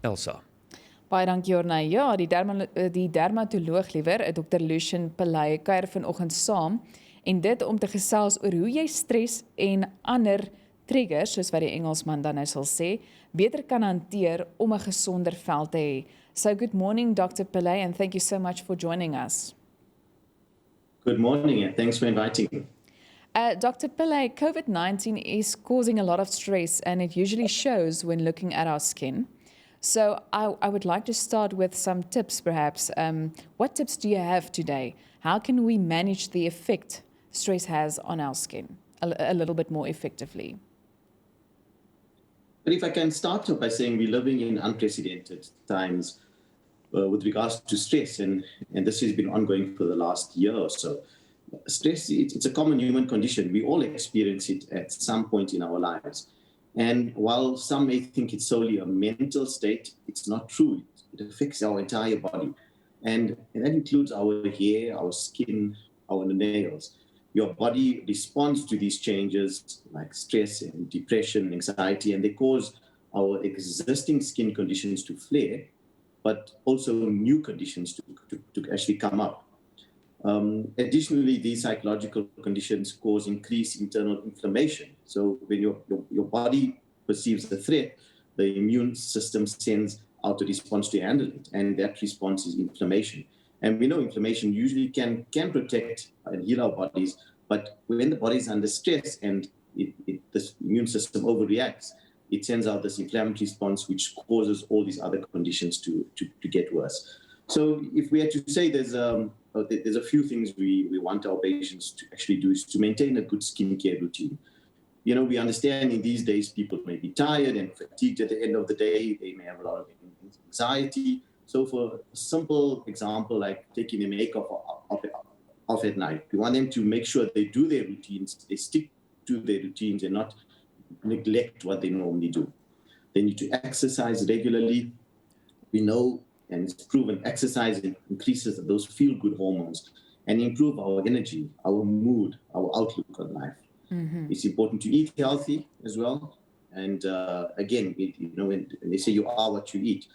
Elsa. Baie dankie Jornay. Ja, die dermatoloog liewer, Dr. Lushen Pillay, kuier vanoggend saam en dit om te gesels oor hoe jy stres en ander triggers, soos wat die Engelsman dan nou sal sê, beter kan hanteer om 'n gesonder vel te hê. So good morning Dr. Pillay and thank you so much for joining us. Good morning and thanks for inviting me. Dr. Pillay, COVID-19 is causing a lot of stress and it usually shows when looking at our skin. So I would like to start with some tips perhaps. What tips do you have today? How can we manage the effect stress has on our skin a little bit more effectively? But if I can start off by saying we're living in unprecedented times with regards to stress, and this has been ongoing for the last year or so. Stress, it's a common human condition. We all experience it at some point in our lives. And while some may think it's solely a mental state, it's not true. It affects our entire body. And that includes our hair, our skin, our nails. Your body responds to these changes like stress and depression, anxiety, and they cause our existing skin conditions to flare, but also new conditions to actually come up. Additionally, these psychological conditions cause increased internal inflammation. So when your body perceives the threat, the immune system sends out a response to handle it, and that response is inflammation. And we know inflammation usually can protect and heal our bodies, but when the body is under stress and the immune system overreacts, it sends out this inflammatory response, which causes all these other conditions to get worse. So if we had to say there's a few things we want our patients to actually do is to maintain a good skincare routine. You know, we understand in these days people may be tired and fatigued at the end of the day. They may have a lot of anxiety. So for a simple example, like taking the makeup off at night, we want them to make sure they do their routines, they stick to their routines and not neglect what they normally do. They need to exercise regularly. We know, and it's proven, exercise increases those feel-good hormones and improve our energy, our mood, our outlook on life. Mm-hmm. It's important to eat healthy as well. And again, when they say you are what you eat,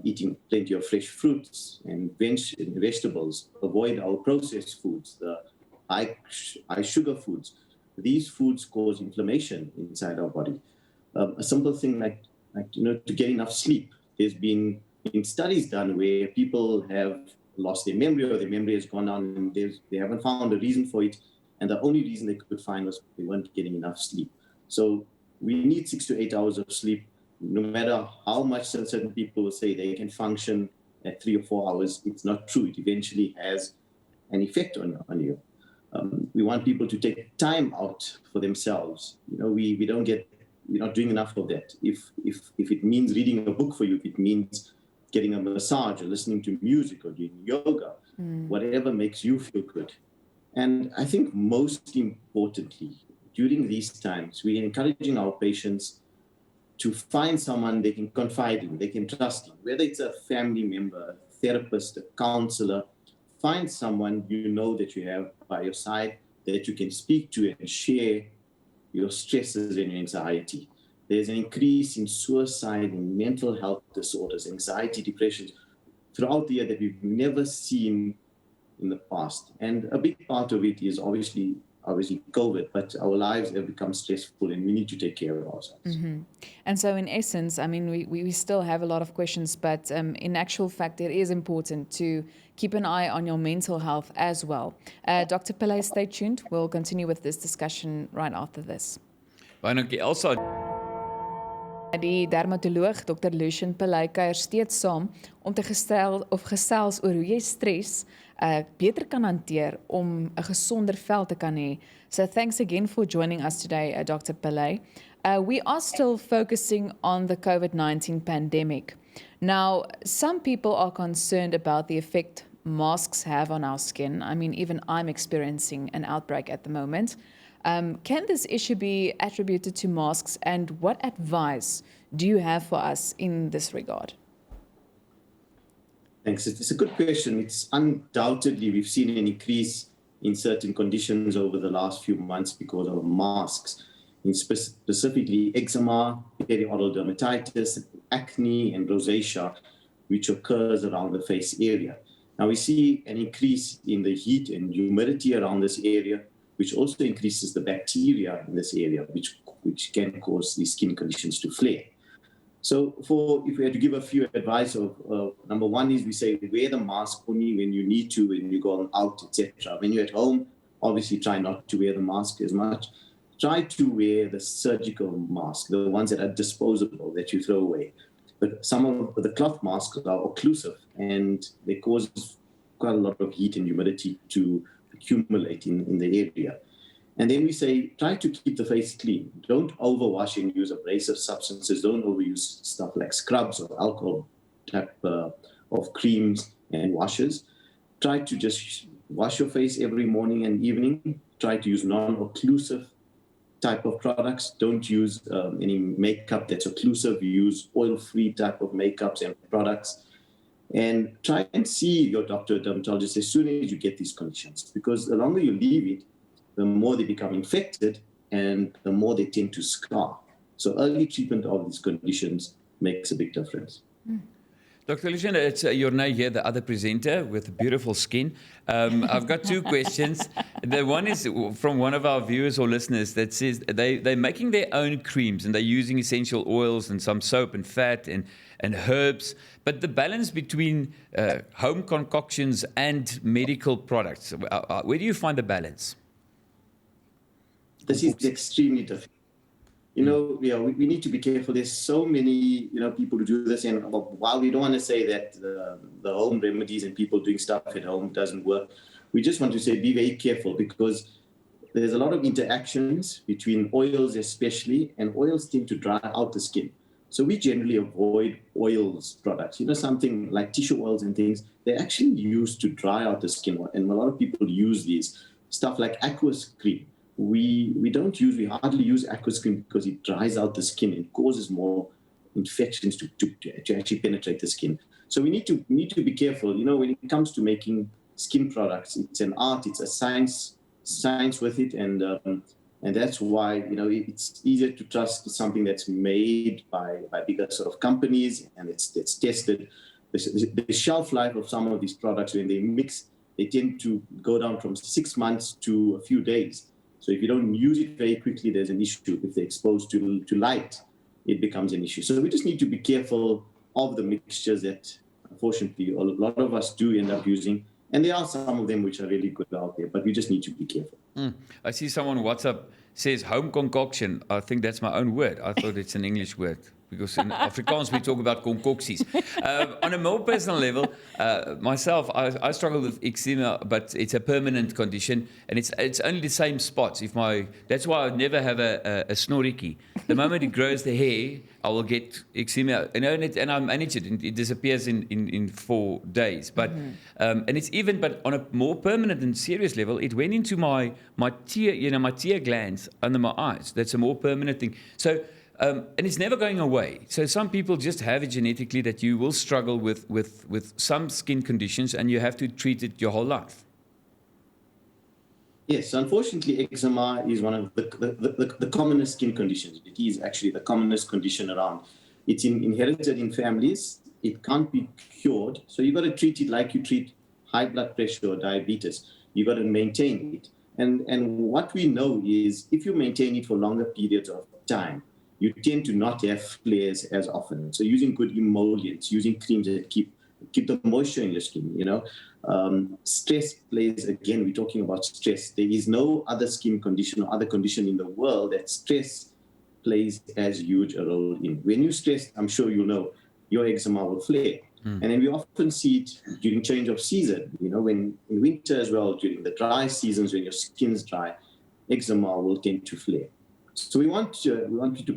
eating plenty of fresh fruits and vegetables, avoid our processed foods, the high sugar foods. These foods cause inflammation inside our body. A simple thing like to get enough sleep. There's been studies done where people have lost their memory or their memory has gone down and they haven't found a reason for it. And the only reason they could find was they weren't getting enough sleep. So we need 6 to 8 hours of sleep. No matter how much certain people will say they can function at 3 or 4 hours, it's not true. It eventually has an effect on you. We want people to take time out for themselves. We're not doing enough of that. If it means reading a book for you, if it means getting a massage or listening to music or doing yoga, whatever makes you feel good. And I think most importantly, during these times, we're encouraging our patients to find someone they can confide in, they can trust in, whether it's a family member, a therapist, a counselor. Find someone that you have by your side that you can speak to and share your stresses and your anxiety. There's an increase in suicide and mental health disorders, anxiety, depression throughout the year that we've never seen in the past. And a big part of it is obviously COVID, but our lives have become stressful and we need to take care of ourselves. Mm-hmm. And so in essence, I mean, we still have a lot of questions, but in actual fact, it is important to keep an eye on your mental health as well. Dr. Pillay, stay tuned. We'll continue with this discussion right after this. Baie dankie Elsa. Die dermatoloog Dr. Lushen Pillay kuier steeds saam om te gesels oor hoe jy stres beter kan hanteer om 'n gesonder vel te kan hê. So thanks again for joining us today, Dr. Pillay. We are still focusing on the COVID-19 pandemic. Now, some people are concerned about the effect masks have on our skin. I mean, even I'm experiencing an outbreak at the moment. Can this issue be attributed to masks, and what advice do you have for us in this regard? Thanks. It's a good question. It's undoubtedly, we've seen an increase in certain conditions over the last few months because of masks. specifically eczema, perioral dermatitis, acne, and rosacea, which occurs around the face area. Now we see an increase in the heat and humidity around this area, which also increases the bacteria in this area, which can cause these skin conditions to flare. So if we had to give a few advice number one is we say wear the mask only when you need to, when you go out, etc. When you're at home, obviously try not to wear the mask as much. Try to wear the surgical mask, the ones that are disposable that you throw away. But some of the cloth masks are occlusive and they cause quite a lot of heat and humidity to accumulate in the area. And then we say, try to keep the face clean. Don't overwash and use abrasive substances. Don't overuse stuff like scrubs or alcohol type of creams and washes. Try to just wash your face every morning and evening. Try to use non-occlusive type of products. Don't use any makeup that's occlusive. Use oil-free type of makeups and products. And try and see your doctor or dermatologist as soon as you get these conditions. Because the longer you leave it, the more they become infected and the more they tend to scar. So early treatment of these conditions makes a big difference. Dr. Lushen, it's Januarie here, the other presenter with beautiful skin. I've got two questions. The one is from one of our viewers or listeners that says they're making their own creams and they're using essential oils and some soap and fat and herbs. But the balance between home concoctions and medical products, where do you find the balance? This is extremely difficult. We need to be careful. There's so many, people who do this. And while we don't want to say that the home remedies and people doing stuff at home doesn't work, we just want to say be very careful because there's a lot of interactions between oils especially, and oils tend to dry out the skin. So we generally avoid oils products. Something like tissue oils and things, they're actually used to dry out the skin. And a lot of people use these. Stuff like aqueous cream. We hardly use aqueous cream because it dries out the skin and causes more infections to actually penetrate the skin. So we need to be careful. When it comes to making skin products, it's an art, it's a science with it, and that's why it's easier to trust something that's made by bigger sort of companies and it's tested. The shelf life of some of these products when they mix, they tend to go down from 6 months to a few days. So if you don't use it very quickly, there's an issue. If they're exposed to light, it becomes an issue. So we just need to be careful of the mixtures that, unfortunately, a lot of us do end up using. And there are some of them which are really good out there, but we just need to be careful. I see someone on WhatsApp says home concoction. I think that's my own word. I thought it's an English word. Because in Afrikaans we talk about concocties. On a more personal level, myself, I struggle with eczema, but it's a permanent condition, and it's only the same spots. That's why I never have a snorrikie. The moment it grows the hair, I will get eczema, and I manage it. And it disappears in 4 days. But and it's but on a more permanent and serious level, it went into my tear, my tear glands under my eyes. That's a more permanent thing. So. And it's never going away. So some people just have it genetically that you will struggle with some skin conditions and you have to treat it your whole life. Yes, unfortunately, eczema is one of the commonest skin conditions. It is actually the commonest condition around. It's inherited in families. It can't be cured. So you've got to treat it like you treat high blood pressure or diabetes. You've got to maintain it. And what we know is if you maintain it for longer periods of time, you tend to not have flares as often. So using good emollients, using creams that keep the moisture in your skin, Stress plays, again, we're talking about stress. There is no other skin condition or other condition in the world that stress plays as huge a role in. When you stress, I'm sure you know, your eczema will flare. And then we often see it during change of season, when in winter as well, during the dry seasons when your skin's dry, eczema will tend to flare. So we want you to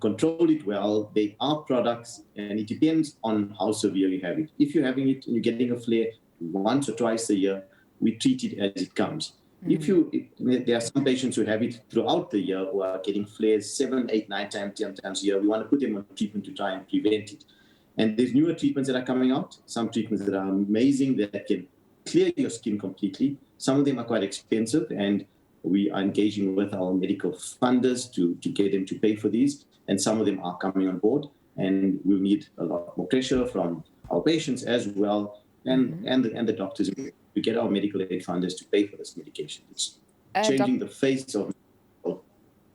control it well. They are products, and it depends on how severe you have it. If you're having it and you're getting a flare once or twice a year, we treat it as it comes. There are some patients who have it throughout the year who are getting flares 7, 8, 9 times, 10 times a year. We want to put them on treatment to try and prevent it. And there's newer treatments that are coming out, some treatments that are amazing that can clear your skin completely. Some of them are quite expensive, and we are engaging with our medical funders to get them to pay for these, and some of them are coming on board, and we'll need a lot more pressure from our patients as well, and the doctors to get our medical aid funders to pay for this medication. It's changing the face of.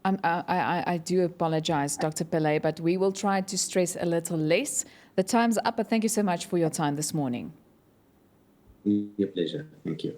I do apologize, Dr. Pillay, but we will try to stress a little less. The time's up, but thank you so much for your time this morning. Your pleasure. Thank you.